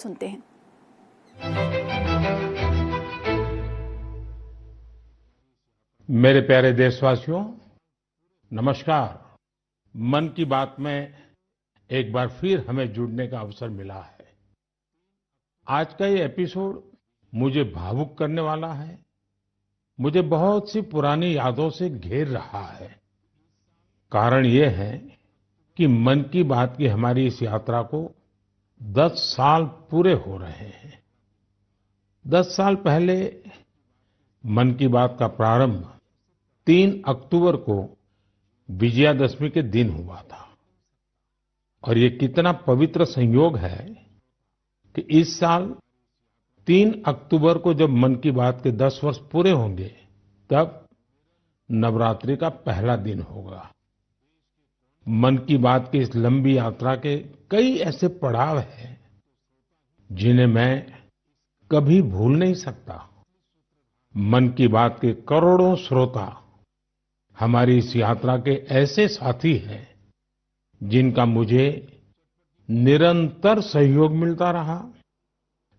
सुनते हैं। मेरे प्यारे देशवासियों, नमस्कार। मन की बात में एक बार फिर हमें जुड़ने का अवसर मिला है। आज का ये एपिसोड मुझे भावुक करने वाला है। मुझे बहुत सी पुरानी यादों से घेर रहा है। कारण ये है कि मन की बात की हमारी इस यात्रा को 10 साल पूरे हो रहे हैं। 10 साल पहले मन की बात का प्रारंभ 3 अक्टूबर को विजयादशमी के दिन हुआ था। और ये कितना पवित्र संयोग है कि इस साल 3 अक्टूबर को जब मन की बात के 10 वर्ष पूरे होंगे, तब नवरात्रि का पहला दिन होगा। मन की बात की इस लंबी यात्रा के कई ऐसे पड़ाव हैं जिन्हें मैं कभी भूल नहीं सकता। मन की बात के करोड़ों श्रोता हमारी इस यात्रा के ऐसे साथी हैं जिनका मुझे निरंतर सहयोग मिलता रहा।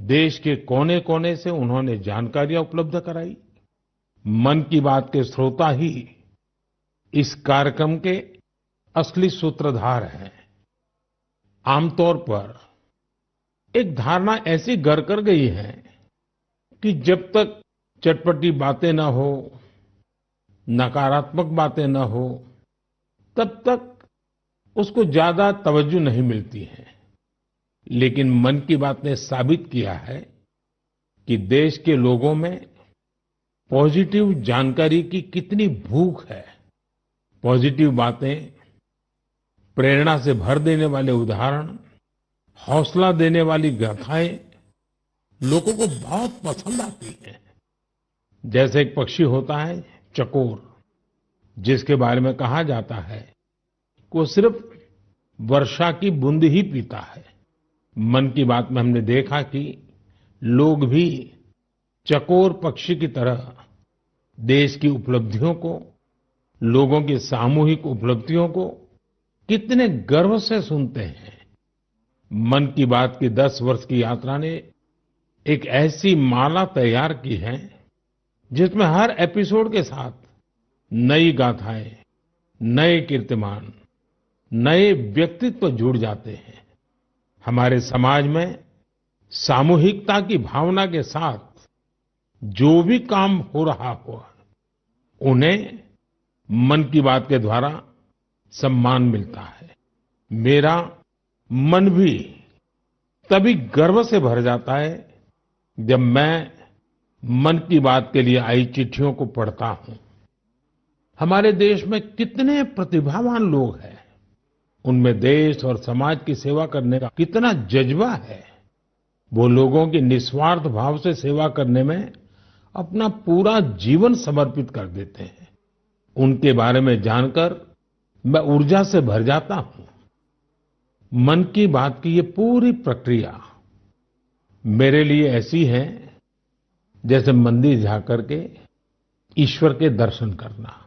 देश के कोने-कोने से उन्होंने जानकारियां उपलब्ध कराई। मन की बात के श्रोता ही इस कार्यक्रम के असली सूत्रधार हैं। आमतौर पर एक धारणा ऐसी घर कर गई है कि जब तक चटपटी बातें न हो, नकारात्मक बातें न हो, तब तक उसको ज्यादा तवज्जो नहीं मिलती है। लेकिन मन की बात ने साबित किया है कि देश के लोगों में पॉजिटिव जानकारी की कितनी भूख है। पॉजिटिव बातें, प्रेरणा से भर देने वाले उदाहरण, हौसला देने वाली गाथाएं लोगों को बहुत पसंद आती हैं। जैसे एक पक्षी होता है चकोर, जिसके बारे में कहा जाता है कि वो सिर्फ वर्षा की बूंद ही पीता है। मन की बात में हमने देखा कि लोग भी चकोर पक्षी की तरह देश की उपलब्धियों को, लोगों की सामूहिक उपलब्धियों को कितने गर्व से सुनते हैं। मन की बात की 10 वर्ष की यात्रा ने एक ऐसी माला तैयार की है जिसमें हर एपिसोड के साथ नई गाथाएं, नए कीर्तिमान, नए व्यक्तित्व जुड़ जाते हैं। हमारे समाज में सामूहिकता की भावना के साथ जो भी काम हो रहा हो, उन्हें मन की बात के द्वारा सम्मान मिलता है। मेरा मन भी तभी गर्व से भर जाता है जब मैं मन की बात के लिए आई चिट्ठियों को पढ़ता हूं। हमारे देश में कितने प्रतिभावान लोग हैं। उनमें देश और समाज की सेवा करने का कितना जज्बा है। वो लोगों की निस्वार्थ भाव से सेवा करने में अपना पूरा जीवन समर्पित कर देते हैं। उनके बारे में जानकर मैं ऊर्जा से भर जाता हूं। मन की बात की ये पूरी प्रक्रिया मेरे लिए ऐसी है जैसे मंदिर जाकर के ईश्वर के दर्शन करना।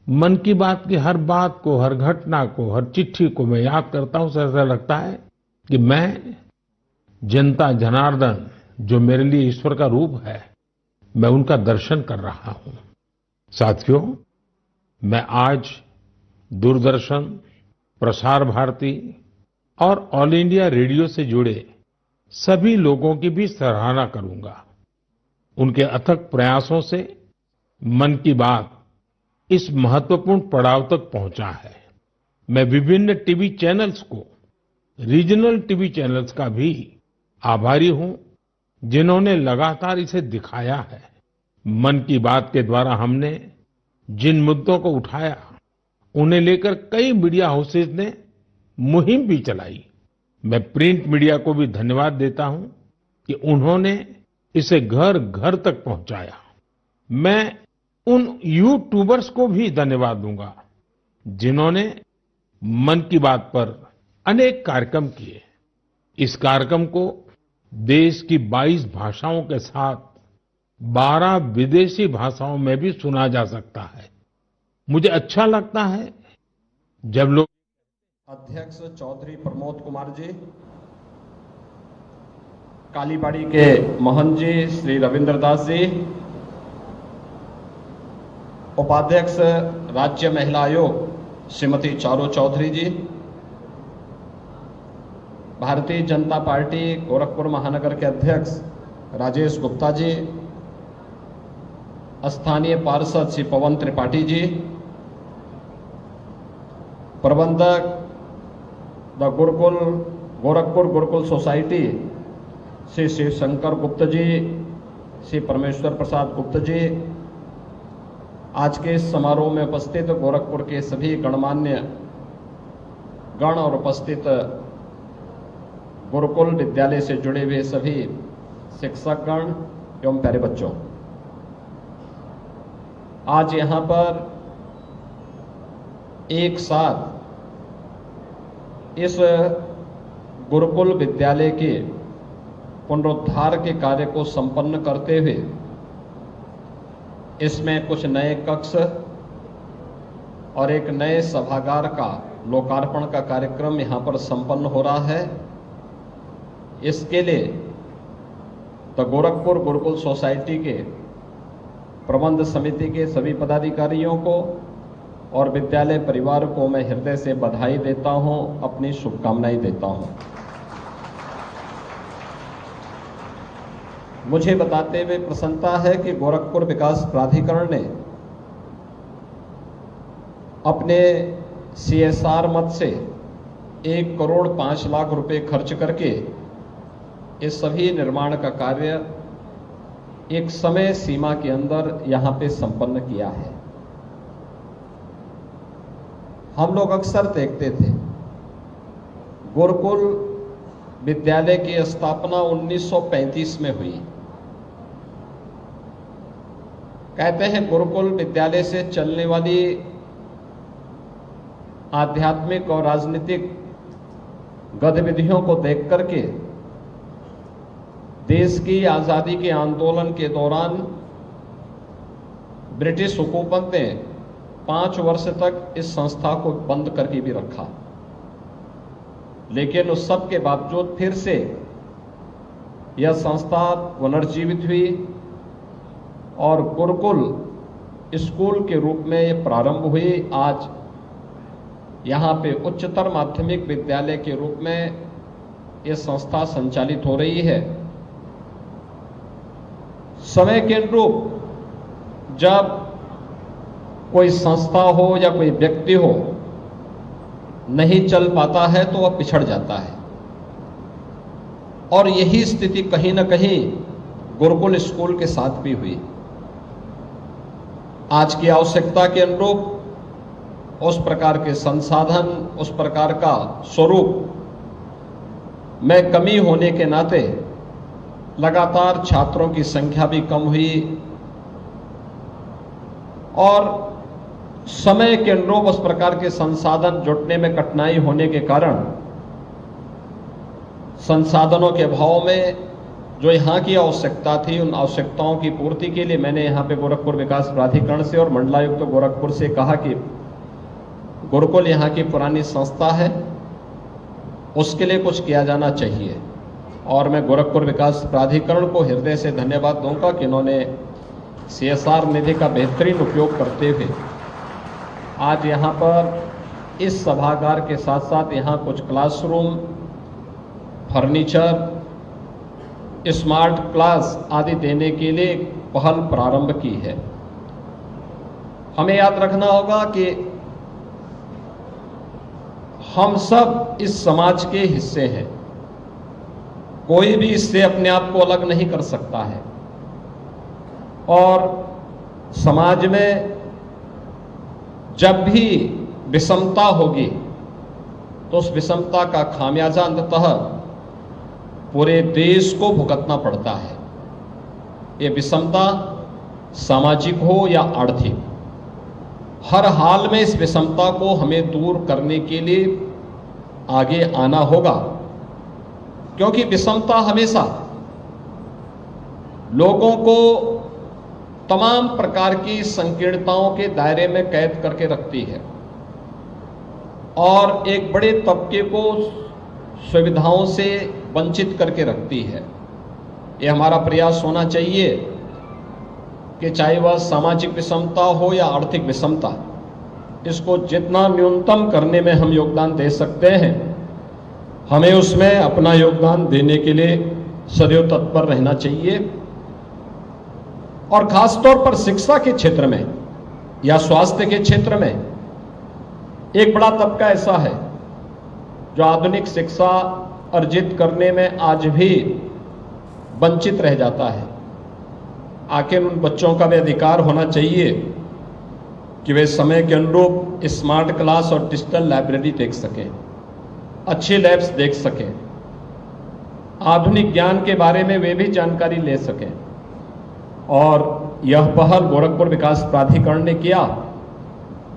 मन की बात की हर बात को, हर घटना को, हर चिट्ठी को मैं याद करता हूं, तो ऐसा लगता है कि मैं जनता जनार्दन, जो मेरे लिए ईश्वर का रूप है, मैं उनका दर्शन कर रहा हूं। साथियों, मैं आज दूरदर्शन, प्रसार भारती और ऑल इंडिया रेडियो से जुड़े सभी लोगों की भी सराहना करूंगा। उनके अथक प्रयासों से मन की बात इस महत्वपूर्ण पड़ाव तक पहुंचा है। मैं विभिन्न टीवी चैनल्स को, रीजनल टीवी चैनल्स का भी आभारी हूं, जिन्होंने लगातार इसे दिखाया है। मन की बात के द्वारा हमने जिन मुद्दों को उठाया, उन्हें लेकर कई मीडिया हाउसेस ने मुहिम भी चलाई। मैं प्रिंट मीडिया को भी धन्यवाद देता हूं कि उन्होंने इसे घर घर तक पहुंचाया। मैं उन यूट्यूबर्स को भी धन्यवाद दूंगा जिन्होंने मन की बात पर अनेक कार्यक्रम किए। इस कार्यक्रम को देश की 22 भाषाओं के साथ 12 विदेशी भाषाओं में भी सुना जा सकता है। मुझे अच्छा लगता है जब लोग अध्यक्ष चौधरी प्रमोद कुमार जी, कालीबाड़ी के मोहन जी, श्री रविंद्र दास जी, उपाध्यक्ष राज्य महिला आयोग श्रीमती चारू चौधरी जी, भारतीय जनता पार्टी गोरखपुर महानगर के अध्यक्ष राजेश गुप्ता जी, स्थानीय पार्षद श्री पवन त्रिपाठी जी, प्रबंधक द गुरुकुल गोरखपुर गुरुकुल सोसाइटी श्री शिव शंकर गुप्त जी, श्री परमेश्वर प्रसाद गुप्त जी, आज के इस समारोह में उपस्थित गोरखपुर के सभी गणमान्य गण और उपस्थित गुरुकुल विद्यालय से जुड़े हुए सभी शिक्षकगण एवं प्यारे बच्चों, आज यहाँ पर एक साथ इस गुरुकुल विद्यालय के पुनरुद्धार के कार्य को संपन्न करते हुए इसमें कुछ नए कक्ष और एक नए सभागार का लोकार्पण का कार्यक्रम यहाँ पर संपन्न हो रहा है। इसके लिए तो गोरखपुर गुरुकुल सोसाइटी के प्रबंध समिति के सभी पदाधिकारियों को और विद्यालय परिवार को मैं हृदय से बधाई देता हूं, अपनी शुभकामनाएं देता हूं। मुझे बताते हुए प्रसन्नता है कि गोरखपुर विकास प्राधिकरण ने अपने CSR मद से 1,05,00,000 रुपए खर्च करके इस सभी निर्माण का कार्य एक समय सीमा के अंदर यहाँ पे संपन्न किया है। हम लोग अक्सर देखते थे गुरुकुल विद्यालय की स्थापना 1935 में हुई। कहते हैं गुरुकुल विद्यालय से चलने वाली आध्यात्मिक और राजनीतिक गतिविधियों को देख करके देश की आज़ादी के आंदोलन के दौरान ब्रिटिश हुकूमत ने 5 वर्ष तक इस संस्था को बंद करके भी रखा, लेकिन उस सब के बावजूद फिर से यह संस्था पुनर्जीवित हुई और गुरुकुल स्कूल के रूप में ये प्रारंभ हुई। आज यहाँ पे उच्चतर माध्यमिक विद्यालय के रूप में ये संस्था संचालित हो रही है। समय के अनुरूप जब कोई संस्था हो या कोई व्यक्ति हो नहीं चल पाता है तो वह पिछड़ जाता है, और यही स्थिति कहीं न कहीं गुरुकुल स्कूल के साथ भी हुई। आज की आवश्यकता के अनुरूप उस प्रकार के संसाधन, उस प्रकार का स्वरूप में कमी होने के नाते लगातार छात्रों की संख्या भी कम हुई और समय के अनुरूप उस प्रकार के संसाधन जुटने में कठिनाई होने के कारण संसाधनों के अभाव में जो यहाँ की आवश्यकता थी, उन आवश्यकताओं की पूर्ति के लिए मैंने यहाँ पे गोरखपुर विकास प्राधिकरण से और मंडलायुक्त तो गोरखपुर से कहा कि गुरुकुल यहाँ की पुरानी संस्था है, उसके लिए कुछ किया जाना चाहिए। और मैं गोरखपुर विकास प्राधिकरण को हृदय से धन्यवाद दूंगा कि इन्होंने CSR निधि का बेहतरीन उपयोग करते हुए आज यहाँ पर इस सभागार के साथ साथ यहाँ कुछ क्लासरूम, फर्नीचर, स्मार्ट क्लास आदि देने के लिए पहल प्रारंभ की है। हमें याद रखना होगा कि हम सब इस समाज के हिस्से हैं, कोई भी इससे अपने आप को अलग नहीं कर सकता है, और समाज में जब भी विषमता होगी तो उस विषमता का खामियाजा अंततः पूरे देश को भुगतना पड़ता है। ये विषमता सामाजिक हो या आर्थिक, हर हाल में इस विषमता को हमें दूर करने के लिए आगे आना होगा, क्योंकि विषमता हमेशा लोगों को तमाम प्रकार की संकीर्णताओं के दायरे में कैद करके रखती है और एक बड़े तबके को सुविधाओं से वंचित करके रखती है। ये हमारा प्रयास होना चाहिए कि चाहे वह सामाजिक विषमता हो या आर्थिक विषमता, इसको जितना न्यूनतम करने में हम योगदान दे सकते हैं, हमें उसमें अपना योगदान देने के लिए सदैव तत्पर रहना चाहिए। और खास तौर पर शिक्षा के क्षेत्र में या स्वास्थ्य के क्षेत्र में एक बड़ा तबका ऐसा है जो आधुनिक शिक्षा अर्जित करने में आज भी वंचित रह जाता है। आखिर उन बच्चों का भी अधिकार होना चाहिए कि वे समय के अनुरूप स्मार्ट क्लास और डिजिटल लाइब्रेरी देख सकें, अच्छे लैब्स देख सकें, आधुनिक ज्ञान के बारे में वे भी जानकारी ले सकें। और यह पहल गोरखपुर विकास प्राधिकरण ने किया।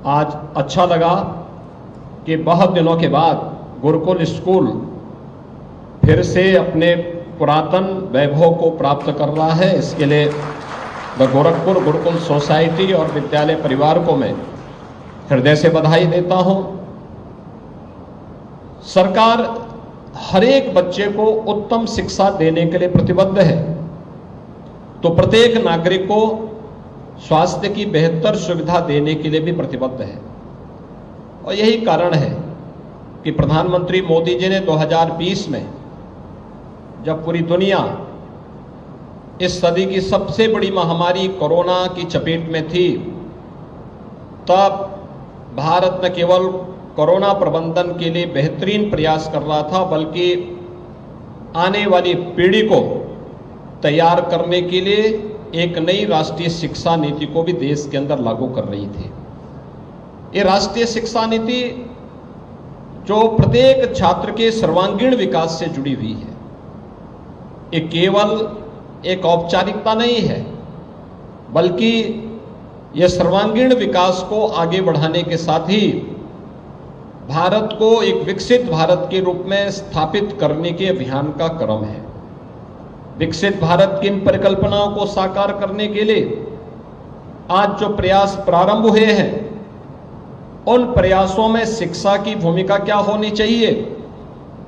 आज अच्छा लगा कि बहुत दिनों के बाद गुरुकुल स्कूल फिर से अपने पुरातन वैभव को प्राप्त कर रहा है। इसके लिए द गोरखपुर गुरुकुल सोसाइटी और विद्यालय परिवार को मैं हृदय से बधाई देता हूं। सरकार हर एक बच्चे को उत्तम शिक्षा देने के लिए प्रतिबद्ध है, तो प्रत्येक नागरिक को स्वास्थ्य की बेहतर सुविधा देने के लिए भी प्रतिबद्ध है। और यही कारण है कि प्रधानमंत्री मोदी जी ने 2020 में, जब पूरी दुनिया इस सदी की सबसे बड़ी महामारी कोरोना की चपेट में थी, तब भारत न केवल कोरोना प्रबंधन के लिए बेहतरीन प्रयास कर रहा था, बल्कि आने वाली पीढ़ी को तैयार करने के लिए एक नई राष्ट्रीय शिक्षा नीति को भी देश के अंदर लागू कर रही थी। ये राष्ट्रीय शिक्षा नीति जो प्रत्येक छात्र के सर्वांगीण विकास से जुड़ी हुई है, ये केवल एक औपचारिकता नहीं है, बल्कि यह सर्वांगीण विकास को आगे बढ़ाने के साथ ही भारत को एक विकसित भारत के रूप में स्थापित करने के अभियान का क्रम है। विकसित भारत की इन परिकल्पनाओं को साकार करने के लिए आज जो प्रयास प्रारंभ हुए हैं, उन प्रयासों में शिक्षा की भूमिका क्या होनी चाहिए,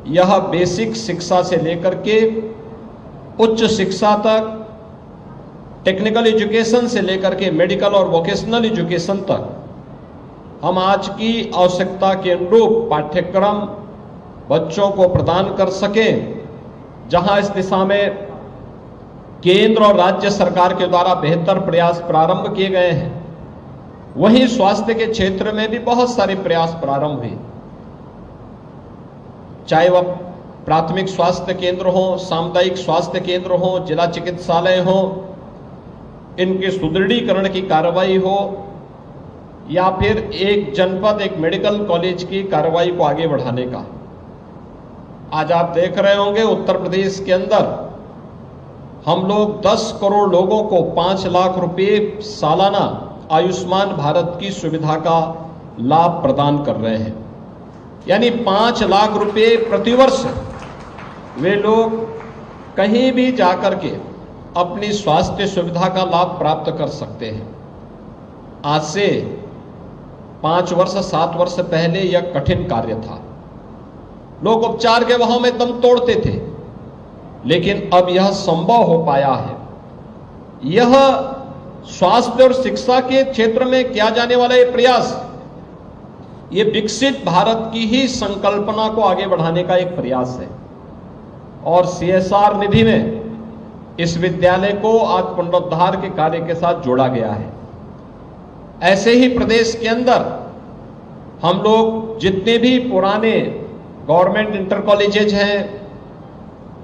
यह बेसिक शिक्षा से लेकर के उच्च शिक्षा तक, टेक्निकल एजुकेशन से लेकर के मेडिकल और वोकेशनल एजुकेशन तक हम आज की आवश्यकता के अनुरूप पाठ्यक्रम बच्चों को प्रदान कर सकें। जहां इस दिशा में केंद्र और राज्य सरकार के द्वारा बेहतर प्रयास प्रारंभ किए गए हैं, वहीं स्वास्थ्य के क्षेत्र में भी बहुत सारे प्रयास प्रारंभ हुए। चाहे वह प्राथमिक स्वास्थ्य केंद्र हो, सामुदायिक स्वास्थ्य केंद्र हो, जिला चिकित्सालय हो, इनके सुदृढ़ीकरण की कार्रवाई हो, या फिर एक जनपद, एक मेडिकल कॉलेज की कार्रवाई को आगे बढ़ाने का। आज आप देख रहे होंगे उत्तर प्रदेश के अंदर हम लोग 10 करोड़ लोगों को 5 लाख रुपए सालाना आयुष्मान भारत की सुविधा का लाभ प्रदान कर रहे हैं। यानी 5 लाख रुपए प्रतिवर्ष वे लोग कहीं भी जाकर के अपनी स्वास्थ्य सुविधा का लाभ प्राप्त कर सकते हैं। आज से 5 वर्ष 7 वर्ष पहले यह कठिन कार्य था। लोग उपचार के बहाव में दम तोड़ते थे, लेकिन अब यह संभव हो पाया है। यह स्वास्थ्य और शिक्षा के क्षेत्र में किया जाने वाला ये प्रयास, ये विकसित भारत की ही संकल्पना को आगे बढ़ाने का एक प्रयास है। और CSR निधि में इस विद्यालय को आज पुनरुद्धार के कार्य के साथ जोड़ा गया है। ऐसे ही प्रदेश के अंदर हम लोग जितने भी पुराने गवर्नमेंट इंटर कॉलेजेज हैं,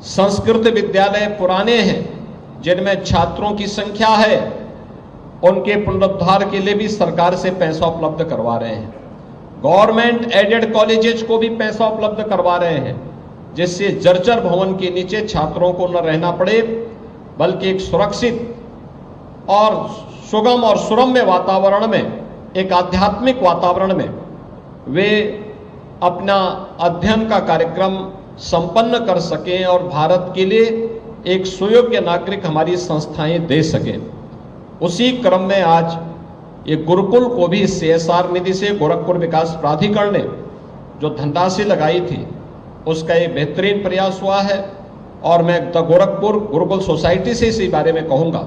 संस्कृत विद्यालय पुराने हैं, जिनमें छात्रों की संख्या है, उनके पुनरुद्धार के लिए भी सरकार से पैसा उपलब्ध करवा रहे हैं। गवर्नमेंट एडेड कॉलेजेज को भी पैसा उपलब्ध करवा रहे हैं, जिससे जर्जर भवन के नीचे छात्रों को न रहना पड़े, बल्कि एक सुरक्षित और सुगम और सुरम्य वातावरण में, एक आध्यात्मिक वातावरण में वे अपना अध्ययन का कार्यक्रम संपन्न कर सकें और भारत के लिए एक सुयोग्य नागरिक हमारी संस्थाएं दे सकें। उसी क्रम में आज ये गुरुकुल को भी CSR निधि से गोरखपुर विकास प्राधिकरण ने जो धनराशि लगाई थी, उसका एक बेहतरीन प्रयास हुआ है। और मैं द गोरखपुर गुरुकुल सोसाइटी से इसी बारे में कहूंगा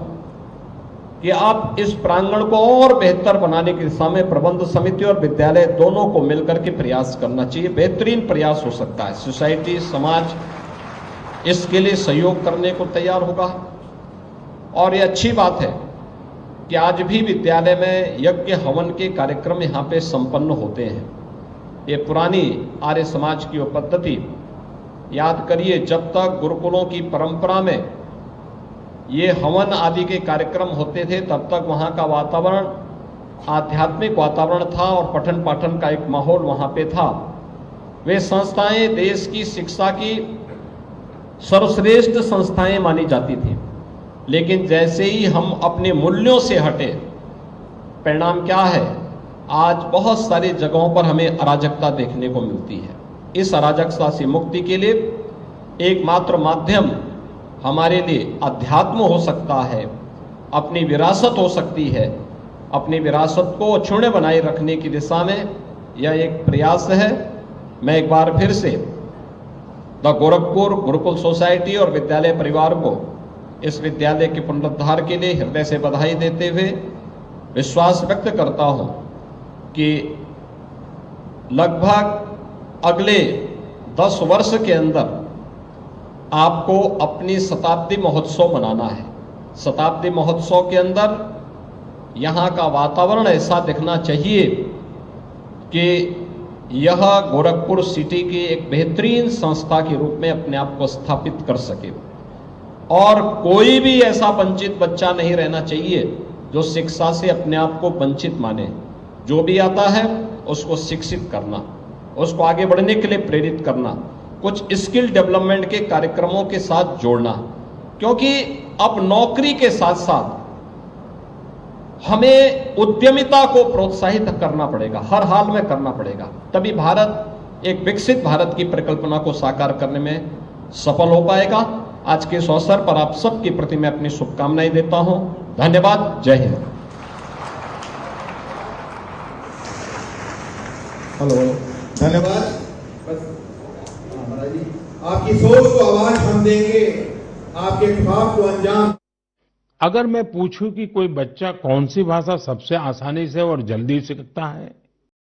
कि आप इस प्रांगण को और बेहतर बनाने की दिशा में प्रबंध समिति और विद्यालय दोनों को मिलकर के प्रयास करना चाहिए। बेहतरीन प्रयास हो सकता है। सोसाइटी, समाज इसके लिए सहयोग करने को तैयार होगा। और ये अच्छी बात है कि आज भी विद्यालय में यज्ञ हवन के कार्यक्रम यहाँ पे संपन्न होते हैं। ये पुरानी आर्य समाज की वो पद्धति याद करिए, जब तक गुरुकुलों की परंपरा में ये हवन आदि के कार्यक्रम होते थे तब तक वहाँ का वातावरण आध्यात्मिक वातावरण था और पठन पाठन का एक माहौल वहाँ पे था। वे संस्थाएं देश की शिक्षा की सर्वश्रेष्ठ संस्थाएं मानी जाती थी। लेकिन जैसे ही हम अपने मूल्यों से हटे, परिणाम क्या है? आज बहुत सारी जगहों पर हमें अराजकता देखने को मिलती है। इस अराजकता से मुक्ति के लिए एकमात्र माध्यम हमारे लिए अध्यात्म हो सकता है, अपनी विरासत हो सकती है। अपनी विरासत को अक्षुण्य बनाए रखने की दिशा में यह एक प्रयास है। मैं एक बार फिर से द गोरखपुर गुरुकुल सोसाइटी और विद्यालय परिवार को इस विद्यालय के पुनरुद्धार के लिए हृदय से बधाई देते हुए विश्वास व्यक्त करता हूं कि लगभग अगले 10 वर्ष के अंदर आपको अपनी शताब्दी महोत्सव मनाना है। शताब्दी महोत्सव के अंदर यहाँ का वातावरण ऐसा दिखना चाहिए कि यह गोरखपुर सिटी की एक बेहतरीन संस्था के रूप में अपने आप को स्थापित कर सके और कोई भी ऐसा वंचित बच्चा नहीं रहना चाहिए जो शिक्षा से अपने आप को वंचित माने। जो भी आता है उसको शिक्षित करना, उसको आगे बढ़ने के लिए प्रेरित करना, कुछ स्किल डेवलपमेंट के कार्यक्रमों के साथ जोड़ना, क्योंकि अब नौकरी के साथ साथ हमें उद्यमिता को प्रोत्साहित करना पड़ेगा, हर हाल में करना पड़ेगा। तभी भारत एक विकसित भारत की परिकल्पना को साकार करने में सफल हो पाएगा। आज के इस अवसर पर आप सबके प्रति मैं अपनी शुभकामनाएं देता हूं। धन्यवाद। जय हिंद। हेलो, धन्यवाद। बस महाराज जी, आपकी सोच को आवाज हम देंगे, आपके ख्वाब को अंजाम। अगर मैं पूछूं कि कोई बच्चा कौन सी भाषा सबसे आसानी से और जल्दी सीखता है,